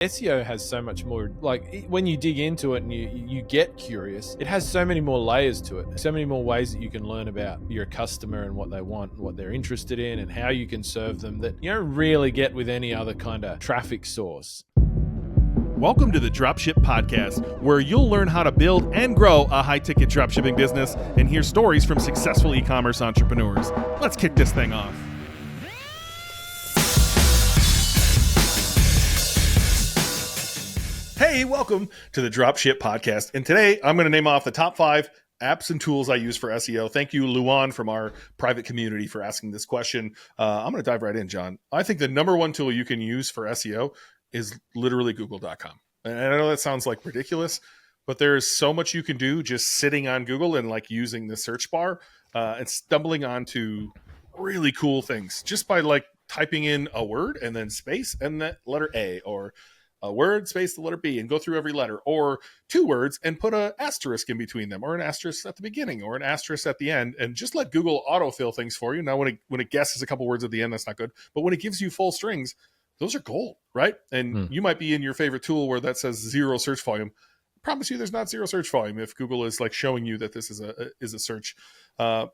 SEO has so much more, like when you dig into it and you get curious, it has so many more layers to it, so many more ways that you can learn about your customer and what they want and what they're interested in and how you can serve them that you don't really get with any other kind of traffic source. Welcome to the Dropship Podcast, where you'll learn how to build and grow a high-ticket dropshipping business and hear stories from successful e-commerce entrepreneurs. Let's kick this thing off. Hey, welcome to the Dropship Podcast. And today I'm going to name off the top 5 apps and tools I use for SEO. Thank you, Luan, from our private community for asking this question. I'm going to dive right in, John. I think the number one tool you can use for SEO is literally google.com. And I know that sounds like ridiculous, but there is so much you can do just sitting on Google and like using the search bar and stumbling onto really cool things just by like typing in a word and then space and the letter A, or a word, space, the letter B, and go through every letter, or 2 words and put an asterisk in between them, or an asterisk at the beginning, or an asterisk at the end, and just let Google autofill things for you. Now, when it guesses a couple words at the end, that's not good. But when it gives you full strings, those are gold, right? And you might be in your favorite tool where that says 0 search volume. I promise you there's not 0 search volume if Google is like showing you that this is a search. A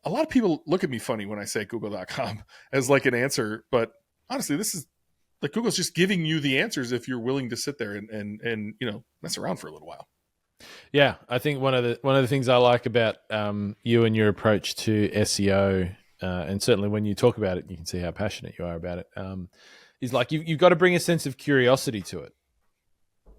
lot of people look at me funny when I say google.com as like an answer, but honestly, this is like Google's just giving you the answers if you're willing to sit there and you know, mess around for a little while. Yeah, I think one of the things I like about you and your approach to SEO, and certainly when you talk about it, you can see how passionate you are about it, is like you've got to bring a sense of curiosity to it,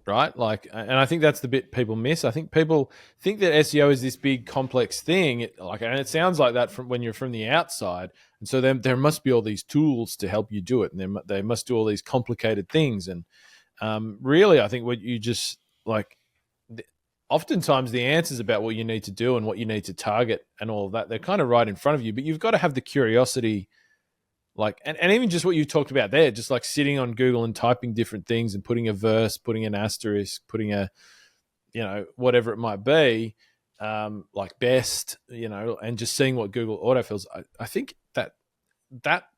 right? Like, and I think that's the bit people miss. I think people think that SEO is this big complex thing, and it sounds like that from when you're from the outside. And so there must be all these tools to help you do it, and they must do all these complicated things. And really, I think what you just like, oftentimes the answers about what you need to do and what you need to target and all of that, they're kind of right in front of you. But you've got to have the curiosity, like, and even just what you talked about there, just like sitting on Google and typing different things and putting a verse, putting an asterisk, putting a, you know, whatever it might be, like best, you know, and just seeing what Google autofills. I think that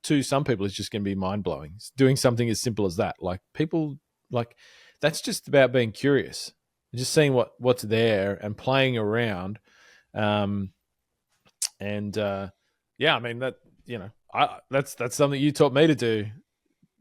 to some people is just going to be mind blowing. Doing something as simple as that, like people like that's just about being curious, just seeing what's there and playing around. Yeah, I mean that, you know, that's something you taught me to do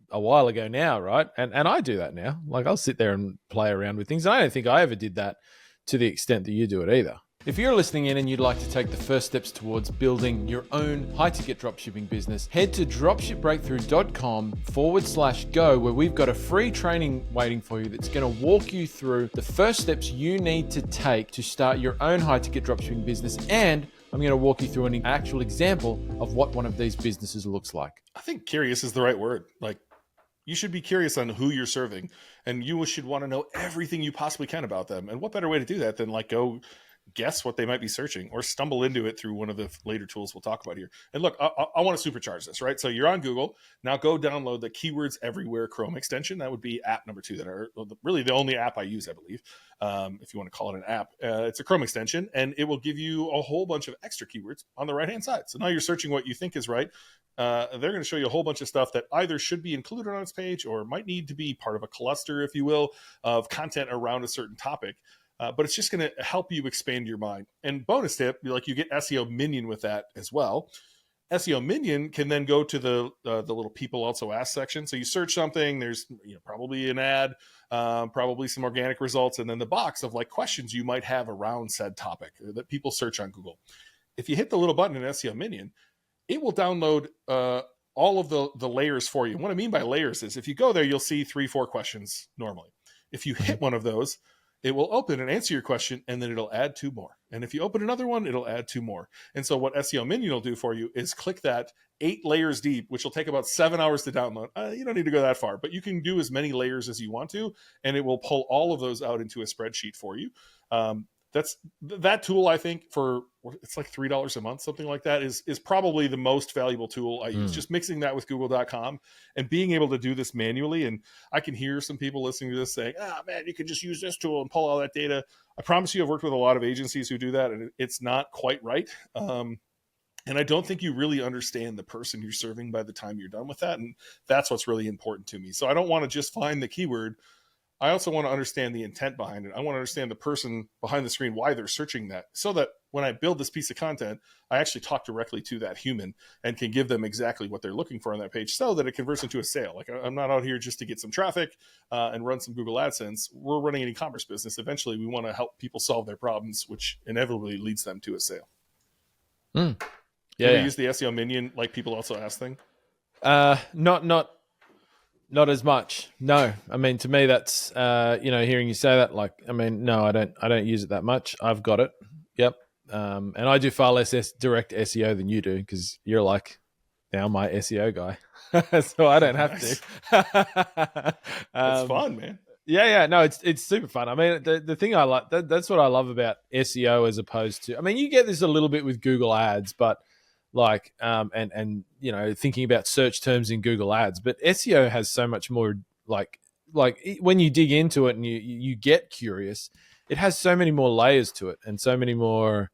a while ago now, right? And I do that now. Like I'll sit there and play around with things. And I don't think I ever did that to the extent that you do it either. If you're listening in and you'd like to take the first steps towards building your own high-ticket dropshipping business, head to dropshipbreakthru.com/go, where we've got a free training waiting for you that's going to walk you through the first steps you need to take to start your own high-ticket dropshipping business. And I'm going to walk you through an actual example of what one of these businesses looks like. I think curious is the right word. Like, you should be curious on who you're serving, and you should want to know everything you possibly can about them. And what better way to do that than like go guess what they might be searching or stumble into it through one of the later tools we'll talk about here. And look, I want to supercharge this, right? So you're on Google. Now go download the Keywords Everywhere Chrome extension. That would be app number 2 that are really the only app I use, I believe, if you want to call it an app. It's a Chrome extension, and it will give you a whole bunch of extra keywords on the right-hand side. So now you're searching what you think is right. They're going to show you a whole bunch of stuff that either should be included on its page or might need to be part of a cluster, if you will, of content around a certain topic. But it's just going to help you expand your mind. And bonus tip, like you get SEO Minion with that as well. SEO Minion can then go to the little people also ask section. So you search something, there's probably an ad, probably some organic results, and then the box of like questions you might have around said topic that people search on Google. If you hit the little button in SEO Minion, it will download all of the layers for you. And what I mean by layers is if you go there, you'll see 3-4 questions normally. If you hit one of those, it will open and answer your question, and then it'll add 2 more. And if you open another one, it'll add 2 more. And so what SEO Minion will do for you is click that 8 layers deep, which will take about 7 hours to download. You don't need to go that far, but you can do as many layers as you want to, and it will pull all of those out into a spreadsheet for you. That tool, I think, for it's like $3 a month, something like that, is probably the most valuable tool I use. Just mixing that with google.com and being able to do this manually. And I can hear some people listening to this saying, man, you can just use this tool and pull all that data. I promise you, I've worked with a lot of agencies who do that, and it's not quite right. And I don't think you really understand the person you're serving by the time you're done with that. And that's what's really important to me. So I don't want to just find the keyword. I also want to understand the intent behind it. I want to understand the person behind the screen, why they're searching that, so that when I build this piece of content, I actually talk directly to that human and can give them exactly what they're looking for on that page so that it converts into a sale. Like, I'm not out here just to get some traffic and run some Google AdSense. We're running an e-commerce business. Eventually, we want to help people solve their problems, which inevitably leads them to a sale. Yeah, you use the SEO Minion like people also ask thing? Not as much. No, I mean, to me, that's hearing you say that, like, I mean, no, I don't use it that much. I've got it. Yep. And I do far less direct SEO than you do, because you're like now my SEO guy, so I don't have to. It's fun, man. Yeah. No, it's super fun. I mean, the thing I like, that's what I love about SEO as opposed to, I mean, you get this a little bit with Google Ads, but like, and thinking about search terms in Google Ads, but SEO has so much more, like when you dig into it and you get curious, it has so many more layers to it, and so many more,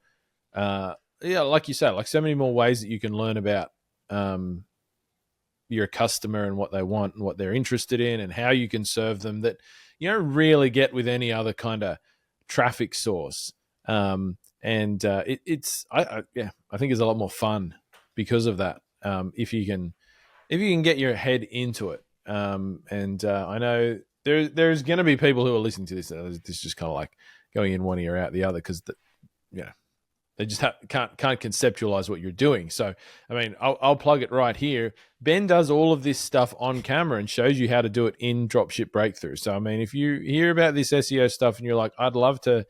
like you said, like so many more ways that you can learn about your customer and what they want and what they're interested in and how you can serve them, that you don't really get with any other kind of traffic source. I think it's a lot more fun because of that. If you can get your head into it. I know there's going to be people who are listening to this. This is just kind of like going in one ear out the other, because they just can't conceptualize what you're doing. So, I mean, I'll plug it right here. Ben does all of this stuff on camera and shows you how to do it in Dropship Breakthru. So, I mean, if you hear about this SEO stuff and you're like, I'd love to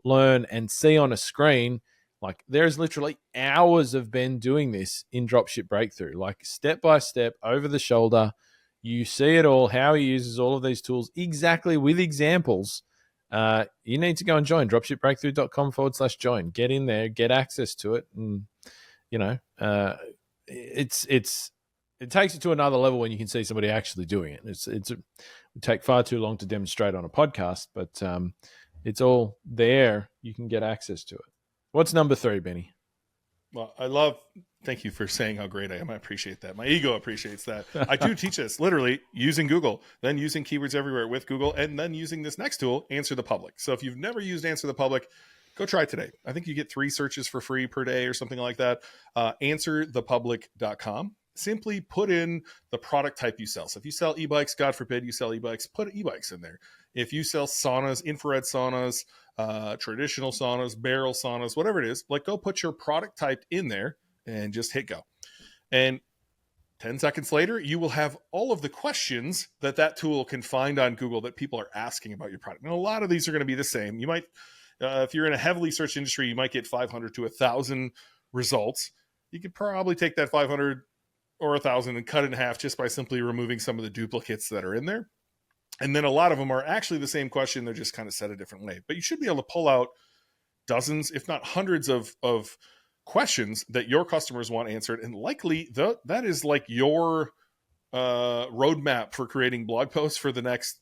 learn and see on a screen, like, there's literally hours of Ben doing this in Dropship Breakthru, like step by step, over the shoulder. You see it all, how he uses all of these tools exactly with examples. You need to go and join dropshipbreakthru.com/join. Get in there, get access to it. And, it takes it to another level when you can see somebody actually doing it. It would take far too long to demonstrate on a podcast, but it's all there. You can get access to it. What's number 3, Benny? Well, thank you for saying how great I am. I appreciate that. My ego appreciates that. I do teach this literally using Google, then using keywords everywhere with Google, and then using this next tool, Answer the Public. So if you've never used Answer the Public, go try it today. I think you get 3 searches for free per day or something like that. Answerthepublic.com. Simply put in the product type you sell. So if you sell e-bikes, God forbid you sell e-bikes, put e-bikes in there. If you sell saunas, infrared saunas, traditional saunas, barrel saunas, whatever it is, like, go put your product type in there and just hit go. And 10 seconds later, you will have all of the questions that tool can find on Google that people are asking about your product. Now, a lot of these are going to be the same. You might, if you're in a heavily searched industry, you might get 500 to 1,000 results. You could probably take that 500 or 1,000 and cut it in half just by simply removing some of the duplicates that are in there. And then a lot of them are actually the same question. They're just kind of said a different way. But you should be able to pull out dozens, if not hundreds of questions that your customers want answered. And likely that is like your roadmap for creating blog posts for the next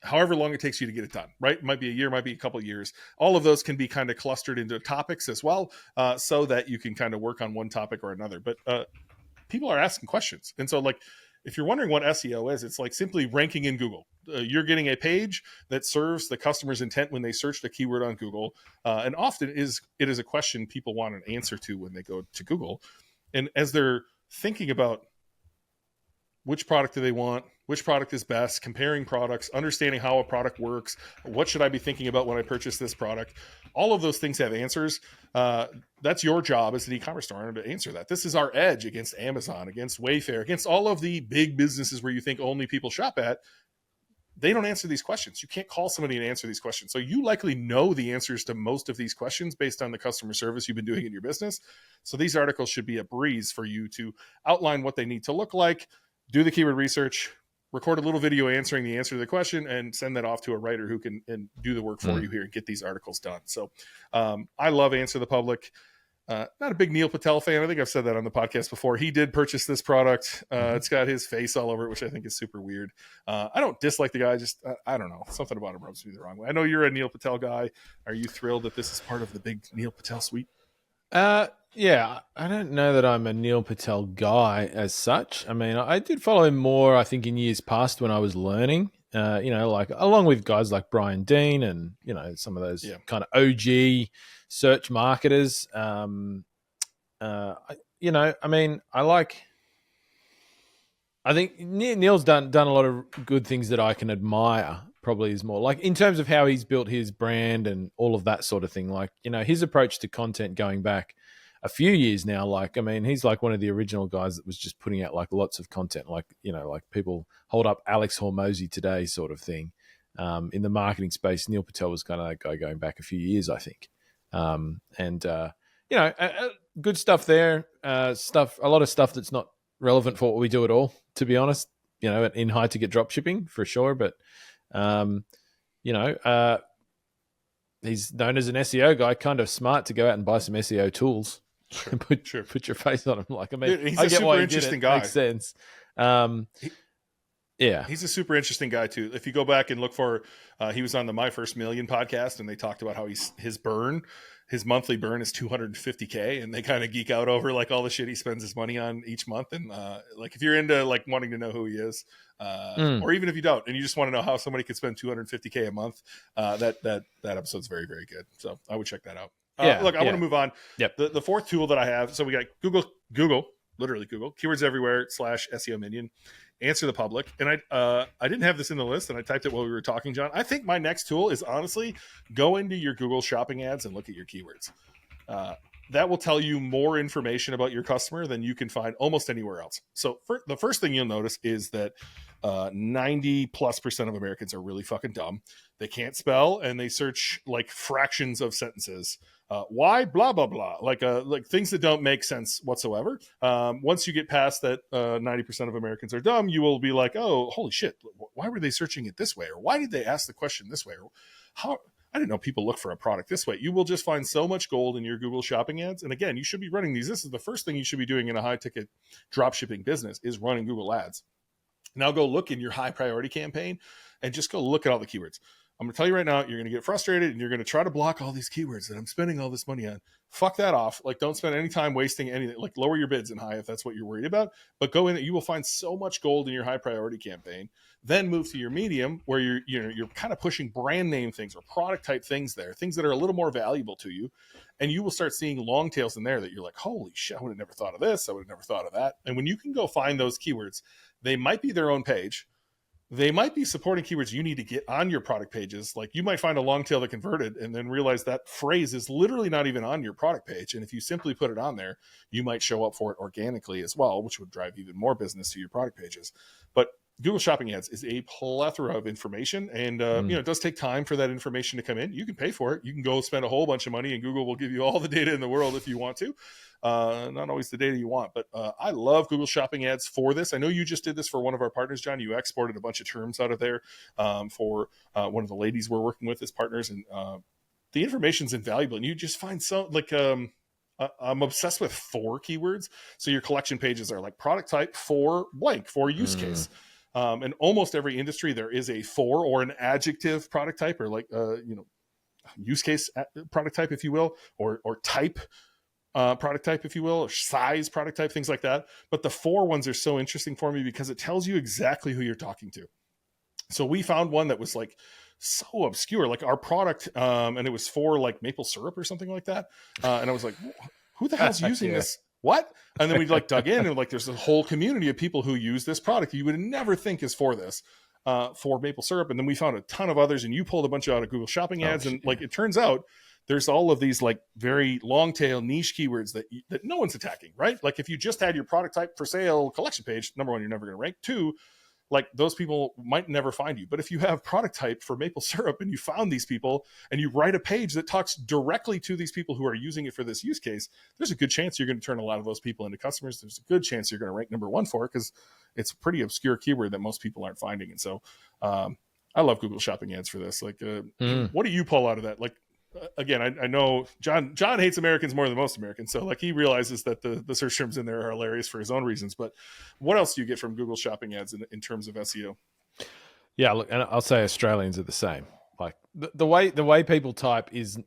however long it takes you to get it done, right? It might be a year, might be a couple of years. All of those can be kind of clustered into topics as well, so that you can kind of work on one topic or another. But people are asking questions. And so, like, if you're wondering what SEO is, it's like simply ranking in Google. You're getting a page that serves the customer's intent when they search the keyword on Google. And often it is a question people want an answer to when they go to Google. And as they're thinking about which product do they want, which product is best, comparing products, understanding how a product works, what should I be thinking about when I purchase this product, all of those things have answers. That's your job as an e-commerce store owner to answer that. This is our edge against Amazon, against Wayfair, against all of the big businesses where you think only people shop at. They don't answer these questions. You can't call somebody and answer these questions. So you likely know the answers to most of these questions based on the customer service you've been doing in your business. So these articles should be a breeze for you to outline what they need to look like, do the keyword research, record a little video answering the answer to the question, and send that off to a writer who can do the work for you here and get these articles done. So I love Answer the Public. Not a big Neil Patel fan. I think I've said that on the podcast before. He did purchase this product. It's got his face all over it, which I think is super weird. I don't dislike the guy. Just, I don't know. Something about him rubs me the wrong way. I know you're a Neil Patel guy. Are you thrilled that this is part of the big Neil Patel suite? Yeah, I don't know that I'm a Neil Patel guy as such. I mean, I did follow him more, I think, in years past when I was learning. Like along with guys like Brian Dean and some of those Yeah. kind of OG search marketers. I mean, I think Neil's done a lot of good things that I can admire. Probably is more like in terms of how he's built his brand and all of that sort of thing. Like his approach to content going back a few years now. Like I mean, he's like one of the original guys that was just putting out like lots of content. Like like people hold up Alex Hormozy today, sort of thing. In the marketing space, Neil Patel was kind of that guy going back a few years, I think. And good stuff there. A lot of stuff that's not relevant for what we do at all, to be honest, in high ticket drop shipping for sure. But, he's known as an SEO guy, kind of smart to go out and buy some SEO tools and put your face on him. Like, I mean, Dude, he's I a get super why he interesting did it. guy. Makes sense. Yeah. He's a super interesting guy too. If you go back and look for, he was on the My First Million podcast and they talked about how his monthly burn is 250K, and they kind of geek out over like all the shit he spends his money on each month. And like, if you're into like wanting to know who he is, or even if you don't, and you just want to know how somebody could spend 250K a month, that episode's very, very good. So I would check that out. Look, I want to move on. Yep. The fourth tool that I have. So we got Google, literally Google, keywords everywhere / SEO Minion, answer the public. And I didn't have this in the list, and I typed it while we were talking, John. I think my next tool is honestly go into your Google shopping ads and look at your keywords. That will tell you more information about your customer than you can find almost anywhere else. So the first thing you'll notice is that 90+% of Americans are really fucking dumb. They can't spell, and they search like fractions of sentences. Why blah blah blah, like things that don't make sense whatsoever. Once you get past that, 90% of Americans are dumb, you will be like, oh, holy shit, why were they searching it this way, or why did they ask the question this way, or how I didn't know people look for a product this way. You will just find so much gold in your Google shopping ads. And again, you should be running these. This is the first thing you should be doing in a high ticket drop shipping business, is running Google ads. Now go look in your high priority campaign and just go look at all the keywords. I'm going to tell you right now, you're going to get frustrated and you're going to try to block all these keywords that I'm spending all this money on. Fuck that off. Like, don't spend any time wasting anything. Like, lower your bids in high if that's what you're worried about. But go in it. You will find so much gold in your high priority campaign. Then move to your medium, where you're kind of pushing brand name things or product type things there, things that are a little more valuable to you. And you will start seeing long tails in there that you're like, holy shit, I would have never thought of this. I would have never thought of that. And when you can go find those keywords, they might be their own page. They might be supporting keywords you need to get on your product pages. Like, you might find a long tail that converted and then realize that phrase is literally not even on your product page. And if you simply put it on there, you might show up for it organically as well, which would drive even more business to your product pages. But Google Shopping Ads is a plethora of information, and it does take time for that information to come in. You can pay for it. You can go spend a whole bunch of money, and Google will give you all the data in the world if you want to. Not always the data you want, but I love Google Shopping Ads for this. I know you just did this for one of our partners, John. You exported a bunch of terms out of there for one of the ladies we're working with as partners, and the information's invaluable. And you just find I'm obsessed with 4 keywords. So your collection pages are like product type, for blank, for use case. In almost every industry, there is a for or an adjective product type, or like use case product type, if you will, or type product type, if you will, or size product type, things like that. But the 4 ones are so interesting for me because it tells you exactly who you're talking to. So we found one that was like so obscure, like our product, and it was for like maple syrup or something like that. And I was like, who the hell's using this? What? And then we like dug in, and like there's a whole community of people who use this product you would never think is for this, for maple syrup. And then we found a ton of others, and you pulled a bunch out of Google Shopping Ads. And like, it turns out there's all of these like very long tail niche keywords that no one's attacking, right? Like, if you just had your product type for sale collection page, number 1, you're never going to rank. 2, like, those people might never find you. But if you have product type for maple syrup and you found these people and you write a page that talks directly to these people who are using it for this use case, there's a good chance you're going to turn a lot of those people into customers. There's a good chance you're going to rank number 1 for it, because it's a pretty obscure keyword that most people aren't finding. And so I love Google Shopping Ads for this. Like, what do you pull out of that? Like, again, I know John hates Americans more than most Americans. So like, he realizes that the search terms in there are hilarious for his own reasons. But what else do you get from Google Shopping Ads in terms of SEO? Yeah, look, and I'll say Australians are the same. Like, the way people type is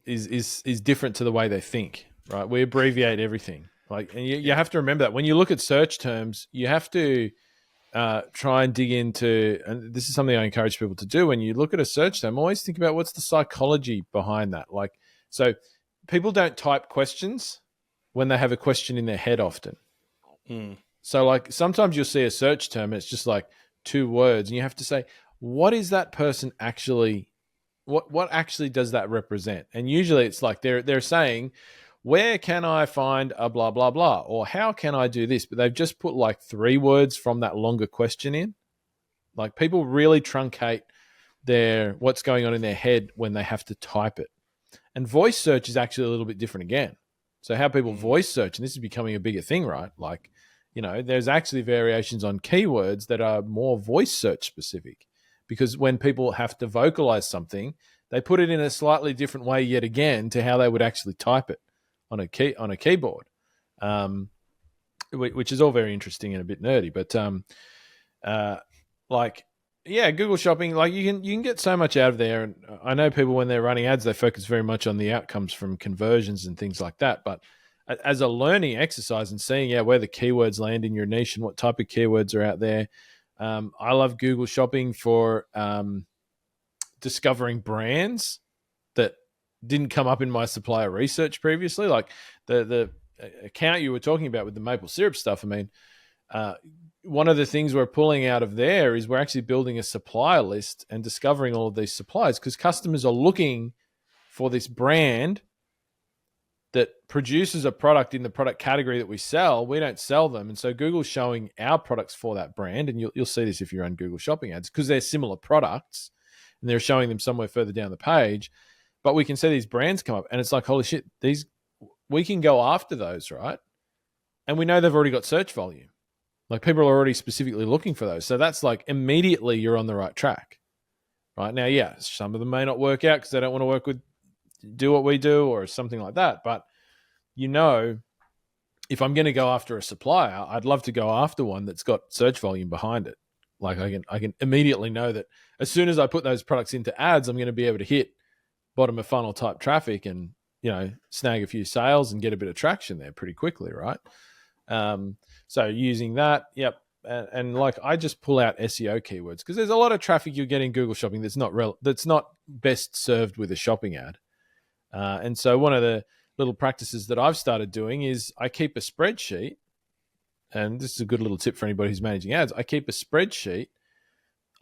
different to the way they think. right? We abbreviate everything. Like, and you have to remember that when you look at search terms, you have to try and dig into, and this is something I encourage people to do. When you look at a search term, always think about what's the psychology behind that. Like, so people don't type questions when they have a question in their head often. So like sometimes you'll see a search term, it's just like 2 words, and you have to say, what is that person actually, what actually does that represent? And usually it's like they're saying, where can I find a blah, blah, blah, or how can I do this? But they've just put like 3 words from that longer question in. Like people really truncate what's going on in their head when they have to type it. And voice search is actually a little bit different again. So how people voice search, and this is becoming a bigger thing, right? Like, there's actually variations on keywords that are more voice search specific, because when people have to vocalize something, they put it in a slightly different way yet again to how they would actually type it on a keyboard, which is all very interesting and a bit nerdy. But Google Shopping, like you can get so much out of there. And I know people, when they're running ads, they focus very much on the outcomes from conversions and things like that. But as a learning exercise and seeing where the keywords land in your niche and what type of keywords are out there, I love Google Shopping for discovering brands that didn't come up in my supplier research previously. Like the account you were talking about with the maple syrup stuff. I mean, one of the things we're pulling out of there is we're actually building a supplier list and discovering all of these suppliers, because customers are looking for this brand that produces a product in the product category that we sell. We don't sell them. And so Google's showing our products for that brand. And you'll see this if you run Google Shopping ads, because they're similar products and they're showing them somewhere further down the page. But we can see these brands come up and it's like, holy shit, we can go after those, right? And we know they've already got search volume. Like people are already specifically looking for those. So that's like immediately you're on the right track. Right now, some of them may not work out because they don't want to do what we do or something like that. But if I'm going to go after a supplier, I'd love to go after one that's got search volume behind it. Like I can immediately know that as soon as I put those products into ads, I'm going to be able to hit bottom of funnel type traffic and, snag a few sales and get a bit of traction there pretty quickly. Right. So using that, yep. And like I just pull out SEO keywords because there's a lot of traffic you're getting Google Shopping that's not best served with a shopping ad. And so one of the little practices that I've started doing is I keep a spreadsheet, and this is a good little tip for anybody who's managing ads. I keep a spreadsheet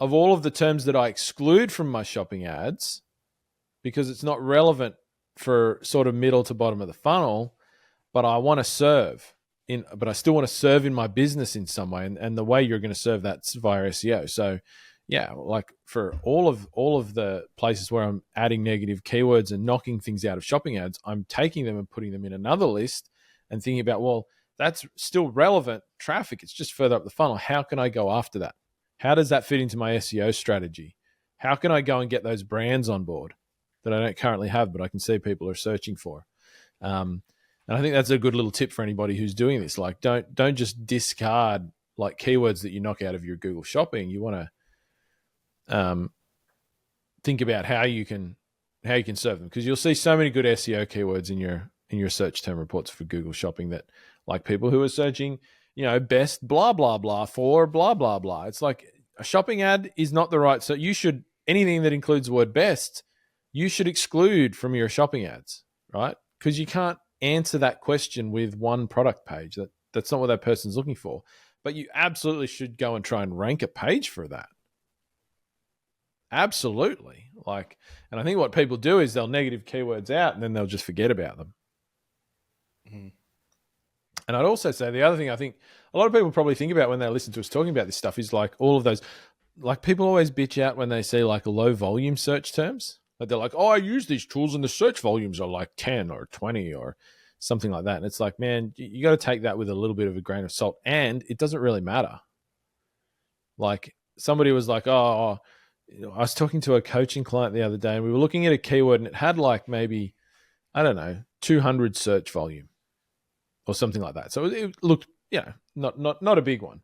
of all of the terms that I exclude from my shopping ads because it's not relevant for sort of middle to bottom of the funnel, but I want to serve. But I still want to serve in my business in some way, and the way you're going to serve that's via SEO. So, like for all of the places where I'm adding negative keywords and knocking things out of shopping ads, I'm taking them and putting them in another list and thinking about, well, that's still relevant traffic. It's just further up the funnel. How can I go after that? How does that fit into my SEO strategy? How can I go and get those brands on board that I don't currently have, but I can see people are searching for? And I think that's a good little tip for anybody who's doing this. Like, don't just discard like keywords that you knock out of your Google Shopping. You want to think about how you can serve them, because you'll see so many good SEO keywords in your search term reports for Google Shopping that, like, people who are searching, best blah blah blah for blah blah blah. It's like a shopping ad is not the right. So you should, anything that includes the word best, you should exclude from your shopping ads, right? Because you can't answer that question with one product page. That's not what that person's looking for. But you absolutely should go and try and rank a page for that. Absolutely. And I think what people do is they'll negative keywords out and then they'll just forget about them. Mm-hmm. And I'd also say the other thing I think a lot of people probably think about when they listen to us talking about this stuff is like all of those, like people always bitch out when they see like low volume search terms. Like they're like, oh, I use these tools and the search volumes are like 10 or 20 or something like that. And it's like, man, you got to take that with a little bit of a grain of salt. And it doesn't really matter. Like somebody was like, I was talking to a coaching client the other day and we were looking at a keyword and it had like maybe, 200 search volume or something like that. So it looked, not a big one.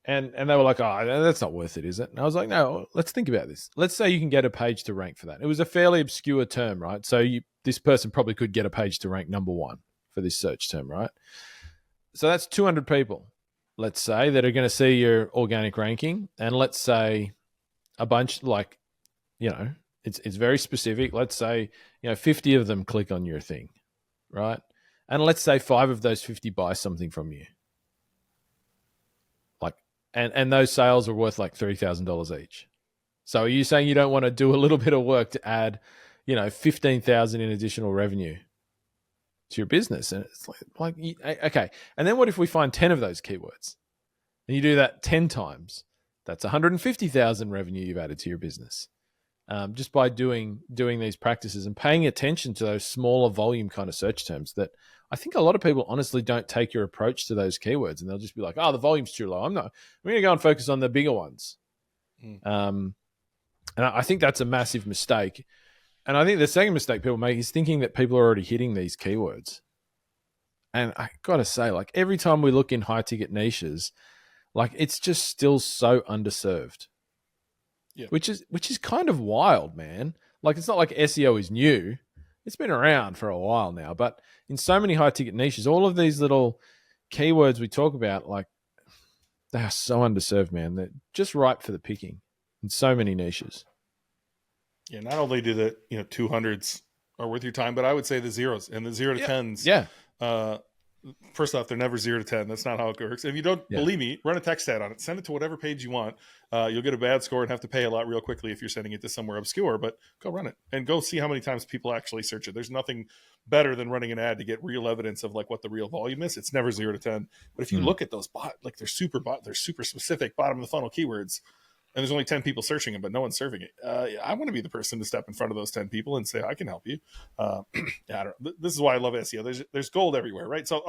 And they were like, oh, that's not worth it, is it? And I was like, no, let's think about this. Let's say you can get a page to rank for that. It was a fairly obscure term, right? So this person probably could get a page to rank number 1 for this search term, right? So that's 200 people, let's say, that are going to see your organic ranking. And let's say a bunch, like, it's very specific. Let's say, 50 of them click on your thing, right? And let's say 5 of those 50 buy something from you. Like, and those sales are worth like $3,000 each. So are you saying you don't want to do a little bit of work to add, 15,000 in additional revenue to your business? And it's like, okay. And then what if we find 10 of those keywords and you do that 10 times? That's 150,000 revenue you've added to your business. Just by doing these practices and paying attention to those smaller volume kind of search terms that I think a lot of people honestly don't take your approach to those keywords, and they'll just be like, oh, the volume's too low. I'm going to go and focus on the bigger ones. And I think that's a massive mistake. And I think the second mistake people make is thinking that people are already hitting these keywords. And I got to say, like, every time we look in high ticket niches, like, it's just still so underserved. Yeah. Which is kind of wild, man. Like, it's not like SEO is new. It's been around for a while now, but in so many high ticket niches, all of these little keywords we talk about, like, they are so underserved, man. They're just ripe for the picking in so many niches. Yeah, not only do the 200s are worth your time, but I would say the zeros and the 0 to 10s. Yeah. First off, they're never 0 to 10. That's not how it works. If you don't believe me, run a text ad on it. Send it to whatever page you want. You'll get a bad score and have to pay a lot real quickly if you're sending it to somewhere obscure, but go run it and go see how many times people actually search it. There's nothing better than running an ad to get real evidence of like what the real volume is. It's never 0 to 10. But if you look at those they're super specific bottom of the funnel keywords, and there's only 10 people searching them, but no one's serving it. I want to be the person to step in front of those 10 people and say, I can help you. I don't know. This is why I love SEO. There's gold everywhere, right? So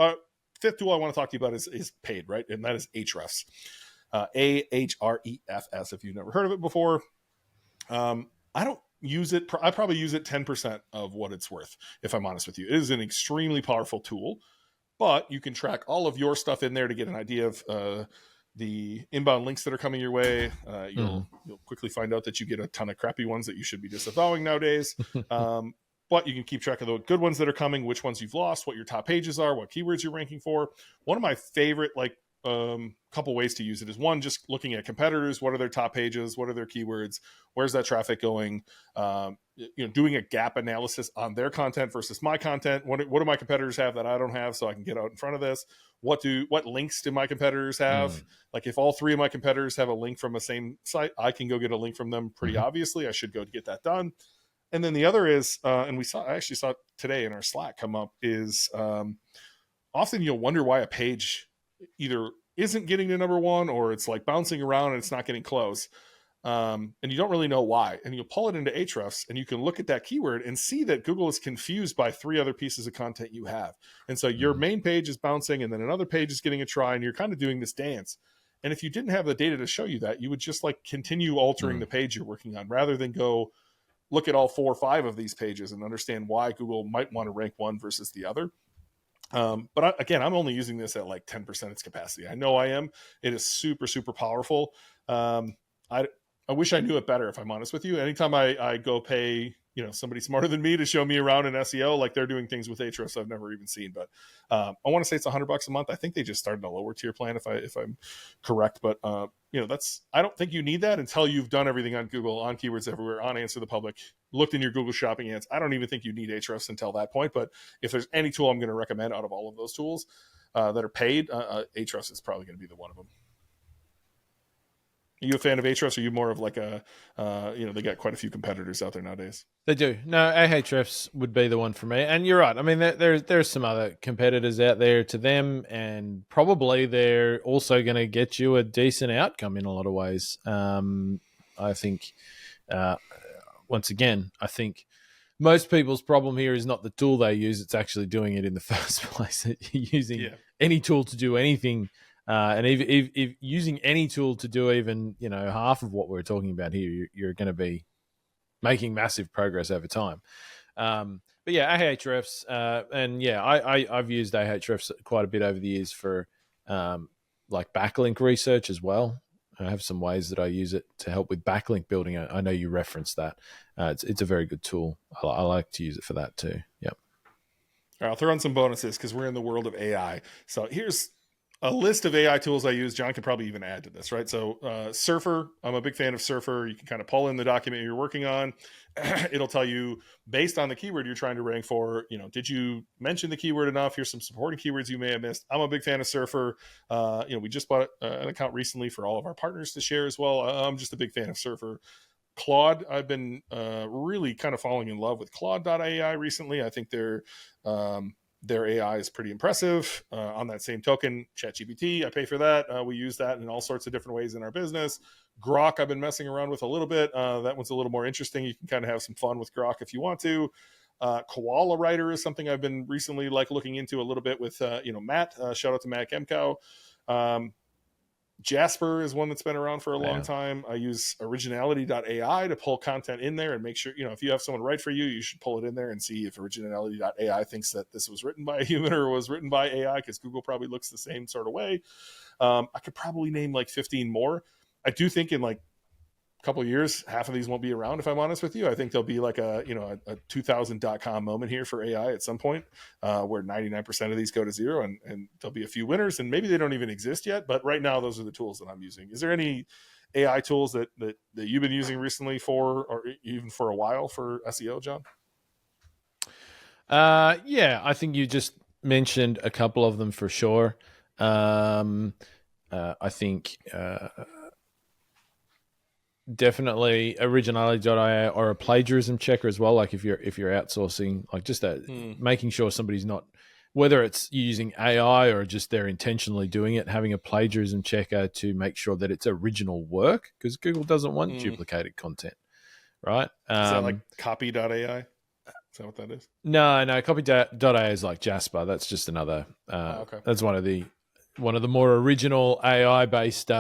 fifth tool I want to talk to you about is paid, right? And that is Ahrefs. Ahrefs, if you've never heard of it before. I don't use it. I probably use it 10% of what it's worth, if I'm honest with you. It is an extremely powerful tool, but you can track all of your stuff in there to get an idea of the inbound links that are coming your way. You'll quickly find out that you get a ton of crappy ones that you should be disavowing nowadays. But you can keep track of the good ones that are coming, which ones you've lost, what your top pages are, what keywords you're ranking for. One of my favorite, couple ways to use it is, one, just looking at competitors. What are their top pages? What are their keywords? Where's that traffic going? Doing a gap analysis on their content versus my content. What do my competitors have that I don't have, so I can get out in front of this? What links do my competitors have? Like, if all 3 of my competitors have a link from the same site, I can go get a link from them pretty obviously. I should go to get that done. And then the other is, and I actually saw it today in our Slack come up, is often you'll wonder why a page either isn't getting to number 1 or it's like bouncing around and it's not getting close. And you don't really know why. And you'll pull it into Ahrefs and you can look at that keyword and see that Google is confused by 3 other pieces of content you have. And so your main page is bouncing and then another page is getting a try, and you're kind of doing this dance. And if you didn't have the data to show you that, you would just continue altering the page you're working on, rather than go look at all 4 or 5 of these pages and understand why Google might want to rank one versus the other. But I'm only using this at 10% its capacity. I know I am. It is super, super powerful. I wish I knew it better, if I'm honest with you. Anytime I go pay, somebody smarter than me to show me around in SEO, they're doing things with Ahrefs I've never even seen. But I want to say it's $100 a month. I think they just started a lower tier plan, if I'm correct. But I don't think you need that until you've done everything on Google, on Keywords Everywhere, on Answer the Public, looked in your Google Shopping ads. I don't even think you need Ahrefs until that point. But if there's any tool I'm going to recommend out of all of those tools that are paid, Ahrefs is probably going to be the one of them. Are you a fan of Ahrefs? Or are you more of they got quite a few competitors out there nowadays? They do. No, Ahrefs would be the one for me. And you're right. I mean, there's some other competitors out there to them, and probably they're also going to get you a decent outcome in a lot of ways. I think, once again, I think most people's problem here is not the tool they use. It's actually doing it in the first place. Using any tool to do anything. And if using any tool to do even half of what we're talking about here, you're going to be making massive progress over time. But yeah, Ahrefs, and yeah, I've used Ahrefs quite a bit over the years for backlink research as well. I have some ways that I use it to help with backlink building. I know you referenced that. It's a very good tool. I like to use it for that too. Yep. I'll throw in some bonuses because we're in the world of AI. So here's a list of AI tools I use. John could probably even add to this, right? So Surfer, I'm a big fan of Surfer. You can kind of pull in the document you're working on. It'll tell you based on the keyword you're trying to rank for, did you mention the keyword enough? Here's some supporting keywords you may have missed. I'm a big fan of Surfer. We just bought an account recently for all of our partners to share as well. I'm just a big fan of Surfer. Claude, I've been really kind of falling in love with Claude.ai recently. I think their AI is pretty impressive. On that same token, ChatGPT, I pay for that. We use that in all sorts of different ways in our business. Grok, I've been messing around with a little bit. That one's a little more interesting. You can kind of have some fun with Grok if you want to. Koala Writer is something I've been recently looking into a little bit with Matt. Shout out to Matt Kemkow. Jasper is one that's been around for a long time. I use originality.ai to pull content in there and make sure, if you have someone write for you, you should pull it in there and see if originality.ai thinks that this was written by a human or was written by AI, because Google probably looks the same sort of way. I could probably name 15 more. I do think in a couple of years, half of these won't be around, if I'm honest with you. I think there'll be a 2000.com moment here for AI at some point, where 99% of these go to zero, and there'll be a few winners, and maybe they don't even exist yet. But right now, those are the tools that I'm using. Is there any AI tools that you've been using recently or even for a while for SEO, John? I think you just mentioned a couple of them for sure. I think definitely originality.ai or a plagiarism checker as well. If you're outsourcing, just that, making sure somebody's not, whether it's using AI or just they're intentionally doing it, having a plagiarism checker to make sure that it's original work, because Google doesn't want duplicated content, right? Is that like copy.ai? Is that what that is? No, copy.ai is like Jasper. That's just another. Okay. That's one of the more original AI based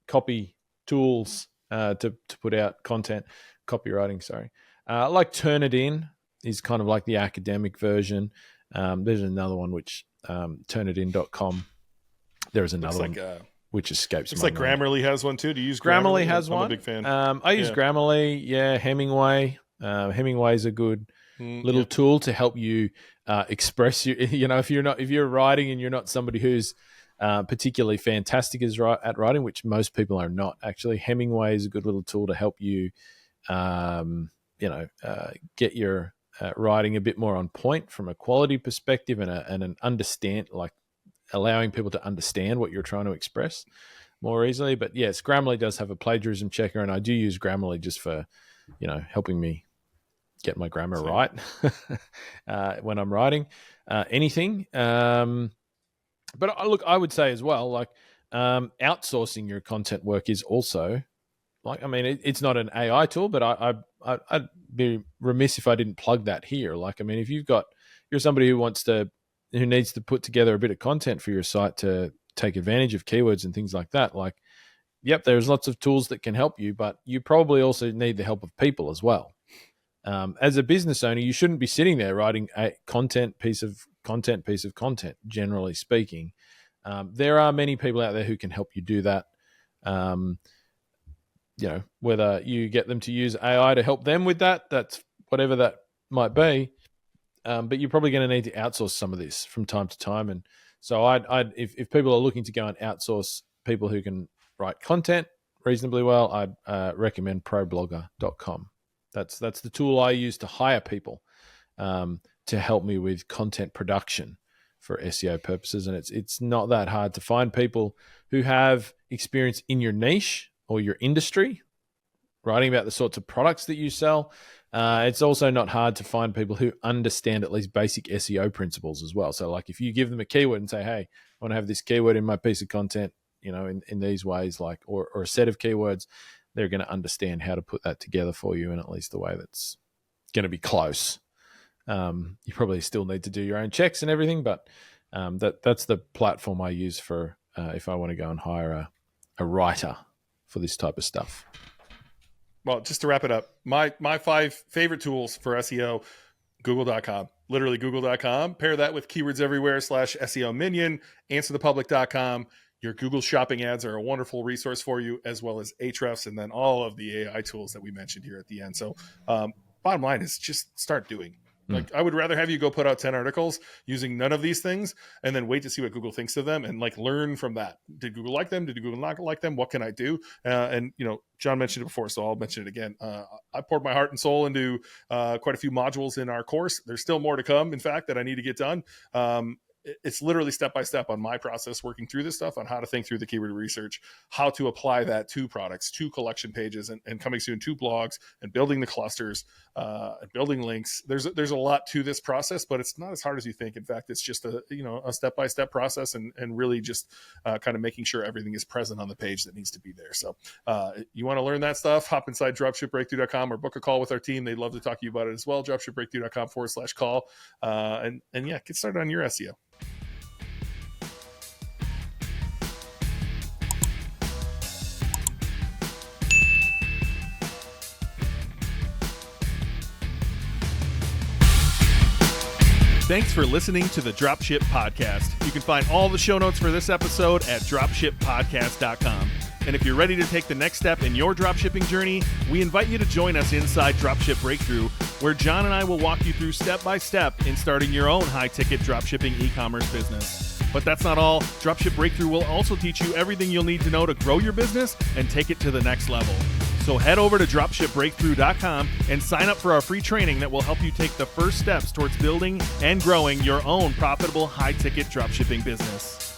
copy tools to put out content, copywriting. Sorry, like Turnitin is kind of like the academic version. There's another one which Turnitin.com. There is another one which escapes. Looks like Grammarly has one too. Do you use Grammarly? Has one. I'm a big fan. I use Grammarly. Yeah, Hemingway. Hemingway is a good little tool to help you express your. If you're writing and you're not somebody who's particularly fantastic at writing, which most people are not actually. Hemingway is a good little tool to help you, get your writing a bit more on point from a quality perspective and an understand, allowing people to understand what you're trying to express more easily. But yes, Grammarly does have a plagiarism checker, and I do use Grammarly just for, helping me get my grammar right when I'm writing anything. But I would say as well, outsourcing your content work is also it's not an AI tool, but I'd be remiss if I didn't plug that here. If you're somebody who needs to put together a bit of content for your site to take advantage of keywords and things like that, there's lots of tools that can help you, but you probably also need the help of people as well. As a business owner, you shouldn't be sitting there writing a piece of content, generally speaking. There are many people out there who can help you do that. Whether you get them to use AI to help them with that, that's whatever that might be. But you're probably going to need to outsource some of this from time to time. And so if people are looking to go and outsource people who can write content reasonably well, I'd recommend problogger.com. That's the tool I use to hire people to help me with content production for SEO purposes. And it's not that hard to find people who have experience in your niche or your industry, writing about the sorts of products that you sell. It's also not hard to find people who understand at least basic SEO principles as well. So if you give them a keyword and say, hey, I want to have this keyword in my piece of content, in these ways, or a set of keywords, they're going to understand how to put that together for you in at least the way that's going to be close. You probably still need to do your own checks and everything, but that's the platform I use for if I want to go and hire a writer for this type of stuff. Well, just to wrap it up, my 5 favorite tools for SEO, google.com, literally google.com. Pair that with Keywords Everywhere /SEO Minion, answerthepublic.com. Your Google shopping ads are a wonderful resource for you, as well as Ahrefs, and then all of the AI tools that we mentioned here at the end. So bottom line is just start doing. Like, I would rather have you go put out 10 articles using none of these things and then wait to see what Google thinks of them and like learn from that. Did Google like them? Did Google not like them? What can I do? And, you know, John mentioned it before, so I'll mention it again. I poured my heart and soul into quite a few modules in our course. There's still more to come, in fact, that I need to get done. It's literally step-by-step on my process working through this stuff, on how to think through the keyword research, how to apply that to products, to collection pages, and coming soon to blogs, and building the clusters, and building links. There's a lot to this process, but it's not as hard as you think. In fact, it's just a step-by-step process, and really just kind of making sure everything is present on the page that needs to be there. So you want to learn that stuff, hop inside dropshipbreakthru.com or book a call with our team. They'd love to talk to you about it as well. dropshipbreakthru.com/call. And yeah, get started on your SEO. Thanks for listening to the Dropship Podcast. You can find all the show notes for this episode at dropshippodcast.com. And if you're ready to take the next step in your dropshipping journey, we invite you to join us inside Dropship Breakthru, where John and I will walk you through step-by-step in starting your own high-ticket dropshipping e-commerce business. But that's not all. Dropship Breakthru will also teach you everything you'll need to know to grow your business and take it to the next level. So head over to dropshipbreakthru.com and sign up for our free training that will help you take the first steps towards building and growing your own profitable high-ticket dropshipping business.